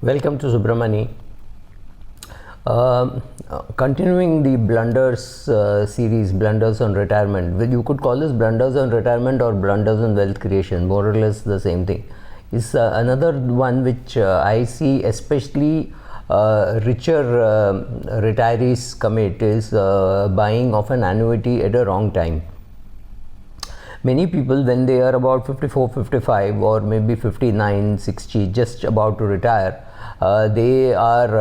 Welcome to Subramani. Continuing the blunders series, blunders on retirement. Well, you could call this blunders on retirement or blunders on wealth creation, more or less the same thing. Is another one which I see, especially richer retirees commit, is buying of an annuity at a wrong time. Many people, when they are about 54, 55 or maybe 59, 60, just about to retire, they are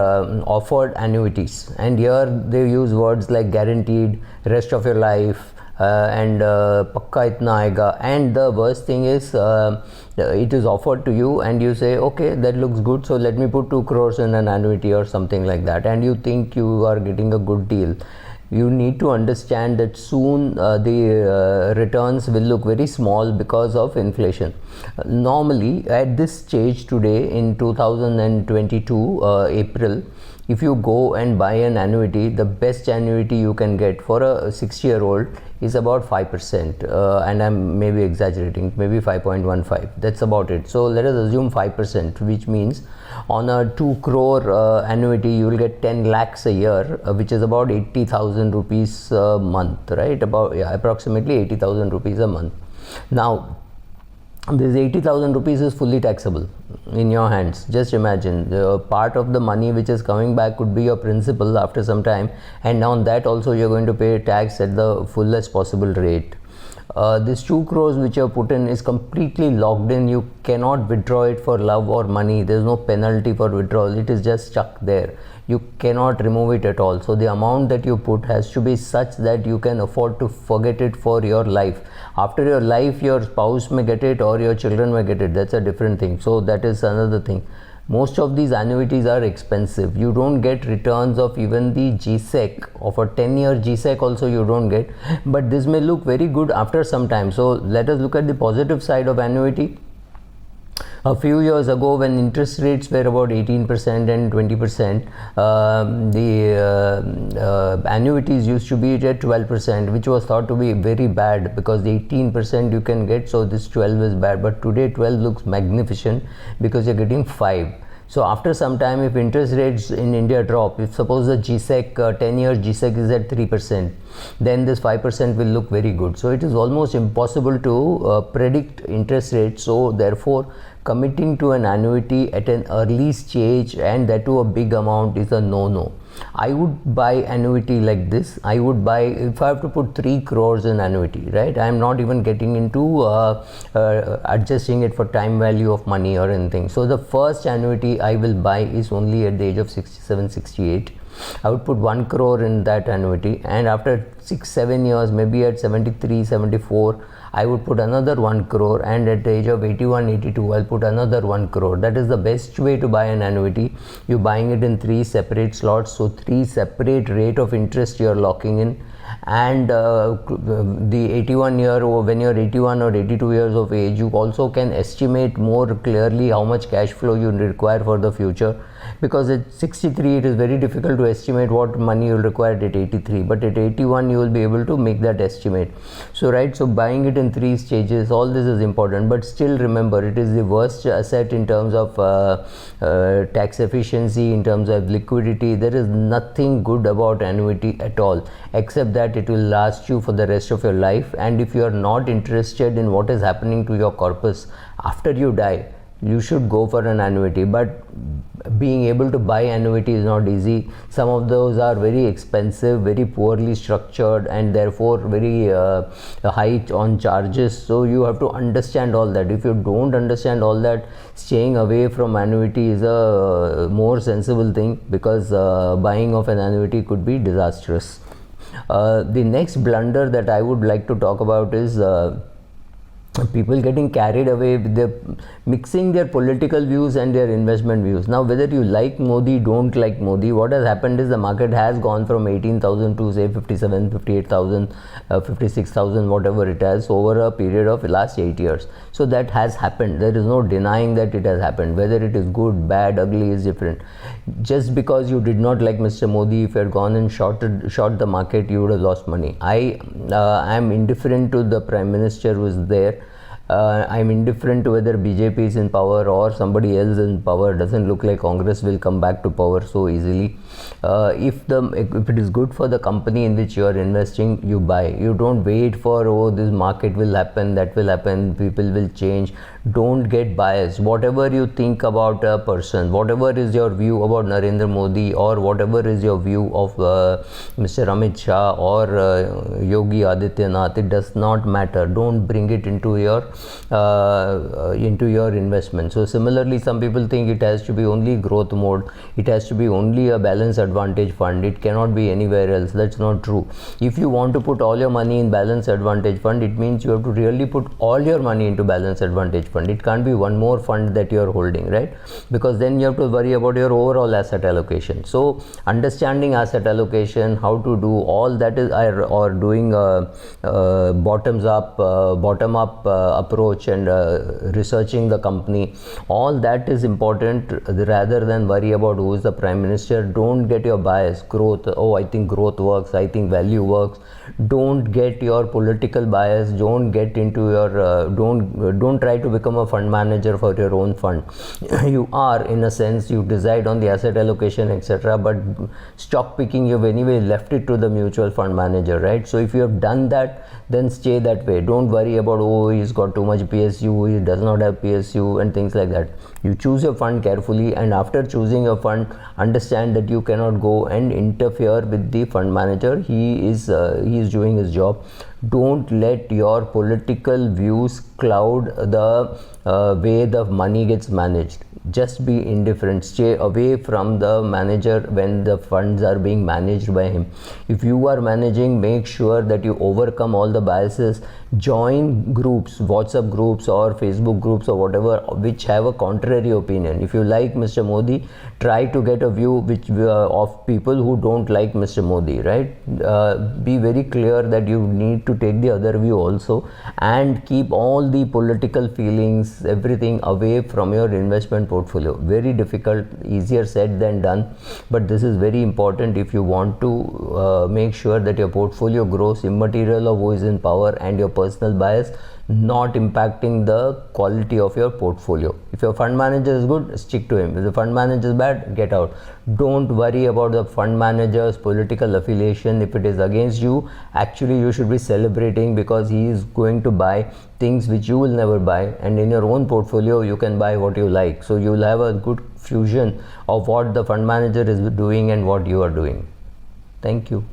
offered annuities, and here they use words like guaranteed, rest of your life, and pakka itna aayega. And the worst thing is it is offered to you and you say, okay, that looks good, so let me put 2 crores in an annuity or something like that, and you think you are getting a good deal. You need to understand that soon the returns will look very small because of inflation. Normally at this stage today in 2022 April, if you go and buy an annuity, the best annuity you can get for a 6-year-old is about 5%, and I'm maybe exaggerating, maybe 5.15. That's about it. So let us assume 5%, which means on a 2 crore annuity you will get 10 lakhs a year, which is about 80,000 rupees a month, right? About approximately 80,000 rupees a month. Now this 80,000 rupees is fully taxable in your hands. Just imagine, the part of the money which is coming back could be your principal after some time, and on that also you're going to pay tax at the fullest possible rate. This 2 crores which you have put in is completely locked in. You cannot withdraw it for love or money. There's no penalty for withdrawal. It is just stuck there. You cannot remove it at all. So the amount that you put has to be such that you can afford to forget it for your life. After your life, your spouse may get it or your children may get it. That's a different thing. So that is another thing. Most of these annuities are expensive. You don't get returns of even the GSEC. Of a 10-year GSEC also you don't get. But this may look very good after some time. So let us look at the positive side of annuity. A few years ago, when interest rates were about 18% and 20%, the annuities used to be at 12%, which was thought to be very bad because the 18% you can get, so this 12 is bad. But today 12 looks magnificent because you're getting 5. So after some time, if interest rates in India drop, if suppose the GSEC 10-year GSEC is at 3%, then this 5% will look very good. So it is almost impossible to predict interest rates. So therefore, committing to an annuity at an early stage, and that to a big amount, is a no-no. I would buy annuity like this. I would buy, if I have to put 3 crores in annuity, right? I am not even getting into adjusting it for time value of money or anything. So the first annuity I will buy is only at the age of 67, 68. I would put 1 crore in that annuity, and after 6-7 years, maybe at 73, 74, I would put another 1 crore, and at the age of 81, 82, I'll put another 1 crore. That is the best way to buy an annuity. You're buying it in 3 separate slots, so 3 separate rate of interest you're locking in. And the 81 year, or when you're 81 or 82 years of age, you also can estimate more clearly how much cash flow you require for the future, because at 63 it is very difficult to estimate what money you'll require at 83, but at 81 you will be able to make that estimate. So right, so buying it in 3 stages, all this is important, but still remember, it is the worst asset in terms of tax efficiency, in terms of liquidity. There is nothing good about annuity at all, except that it will last you for the rest of your life. And if you are not interested in what is happening to your corpus after you die, you should go for an annuity. But being able to buy annuity is not easy. Some of those are very expensive, very poorly structured, and therefore very high on charges. So you have to understand all that. If you don't understand all that, staying away from annuity is a more sensible thing, because buying of an annuity could be disastrous. The next blunder that I would like to talk about is people getting carried away with their mixing their political views and their investment views. Now, whether you like Modi, don't like Modi, what has happened is the market has gone from 18,000 to say 57, 58,000, 56,000, whatever it has, over a period of the last 8 years. So that has happened. There is no denying that it has happened. Whether it is good, bad, ugly is different. Just because you did not like Mr. Modi, if you had gone and short the market, you would have lost money. I am indifferent to the Prime Minister who is there. I'm indifferent to whether BJP is in power or somebody else is in power. Doesn't look like Congress will come back to power so easily. If it is good for the company in which you are investing, you buy. You don't wait for, oh, this market will happen, that will happen, people will change. Don't get biased. Whatever you think about a person, whatever is your view about Narendra Modi, or whatever is your view of Mr. Amit Shah or Yogi Adityanath, it does not matter. Don't bring it into your investment. So similarly, some people think it has to be only growth mode, it has to be only a balance advantage fund, it cannot be anywhere else. That's not true. If you want to put all your money in balance advantage fund, it means you have to really put all your money into balance advantage fund. It can't be one more fund that you are holding, right? Because then you have to worry about your overall asset allocation. So understanding asset allocation, how to do all that is, or doing a bottom up approach, and researching the company, all that is important rather than worry about who is the prime minister. Don't get your bias. Growth, oh, I think growth works, I think value works. Don't get your political bias. Don't get into your don't try to become a fund manager for your own fund. You are, in a sense, you decide on the asset allocation, etc., but stock picking, you've anyway left it to the mutual fund manager, right? So if you have done that, then stay that way. Don't worry about, oh, he's got too much PSU, he does not have PSU, and things like that. You choose your fund carefully, and after choosing your fund, understand that you cannot go and interfere with the fund manager. He is doing his job. Don't let your political views cloud the way the money gets managed. Just be indifferent. Stay away from the manager when the funds are being managed by him. If you are managing, make sure that you overcome all the biases. Join groups, WhatsApp groups or Facebook groups or whatever, which have a contrary opinion. If you like Mr. Modi, try to get a view of people who don't like Mr. Modi, right? Be very clear that you need to take the other view also, and keep all the political feelings, everything away from your investment portfolio. Very difficult, easier said than done, but this is very important if you want to make sure that your portfolio grows immaterial of who is in power and your personal bias not impacting the quality of your portfolio. If your fund manager is good, stick to him. If the fund manager is bad, get out. Don't worry about the fund manager's political affiliation. If it is against you, actually you should be celebrating, because he is going to buy things which you will never buy, and in your own portfolio you can buy what you like. So you will have a good fusion of what the fund manager is doing and what you are doing. Thank you.